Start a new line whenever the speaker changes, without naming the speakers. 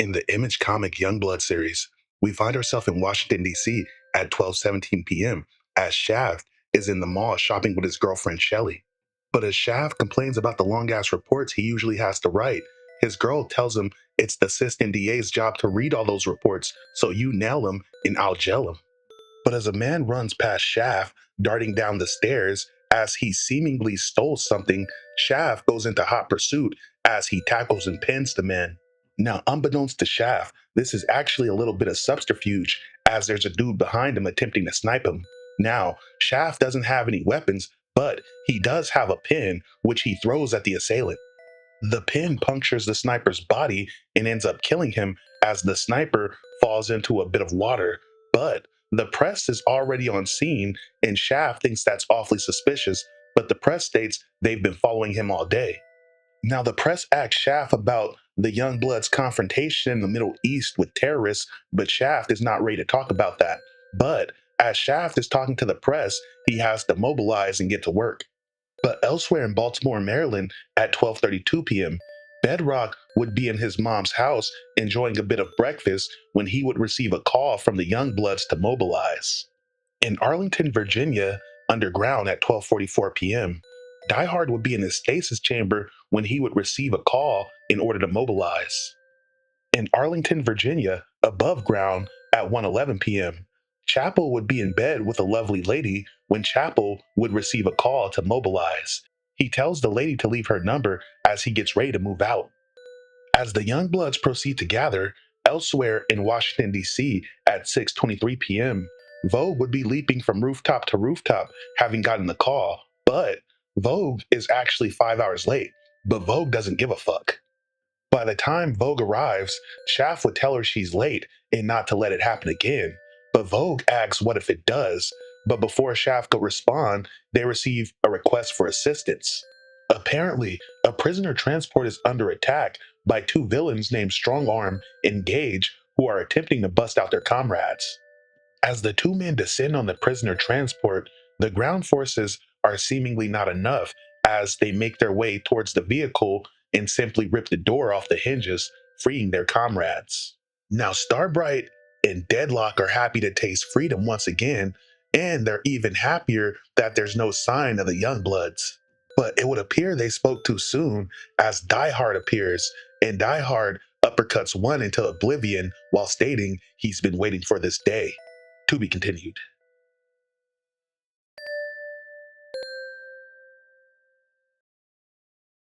In the Image comic YoungBlood series, we find ourselves in Washington, D.C. at 12:17 p.m. as Shaft is in the mall shopping with his girlfriend Shelly. But as Shaft complains about the long ass reports he usually has to write, his girl tells him it's the assistant DA's job to read all those reports, so you nail him and I'll jail him. But as a man runs past Shaft, darting down the stairs as he seemingly stole something, Shaft goes into hot pursuit as he tackles and pins the man. Now, unbeknownst to Shaft, this is actually a little bit of subterfuge as there's a dude behind him attempting to snipe him. Now, Shaft doesn't have any weapons, but he does have a pin which he throws at the assailant. The pin punctures the sniper's body and ends up killing him as the sniper falls into a bit of water. But the press is already on scene, and Shaft thinks that's awfully suspicious, but the press states they've been following him all day. Now, the press asks Shaft about the Youngbloods' confrontation in the Middle East with terrorists, but Shaft is not ready to talk about that. But as Shaft is talking to the press, he has to mobilize and get to work. But elsewhere in Baltimore, Maryland, at 12:32 p.m., Bedrock would be in his mom's house enjoying a bit of breakfast when he would receive a call from the Youngbloods to mobilize. In Arlington, Virginia, underground at 12:44 p.m., Die Hard would be in his stasis chamber when he would receive a call in order to mobilize. In Arlington, Virginia, above ground at 1:11 p.m., Chapel would be in bed with a lovely lady when Chapel would receive a call to mobilize. He tells the lady to leave her number as he gets ready to move out. As the Youngbloods proceed to gather, elsewhere in Washington, D.C. at 6:23 p.m., Vogue would be leaping from rooftop to rooftop, having gotten the call, but Vogue is actually 5 hours late, but Vogue doesn't give a fuck. By the time Vogue arrives, Shaft would tell her she's late and not to let it happen again. But Vogue asks what if it does, but before Shaft could respond, they receive a request for assistance. Apparently, a prisoner transport is under attack by two villains named Strongarm and Gage who are attempting to bust out their comrades. As the two men descend on the prisoner transport, the ground forces are seemingly not enough as they make their way towards the vehicle and simply rip the door off the hinges, freeing their comrades. Now, Starbright and Deadlock are happy to taste freedom once again, and they're even happier that there's no sign of the Youngbloods. But it would appear they spoke too soon as Die Hard appears, and Die Hard uppercuts one into oblivion while stating he's been waiting for this day. To be continued.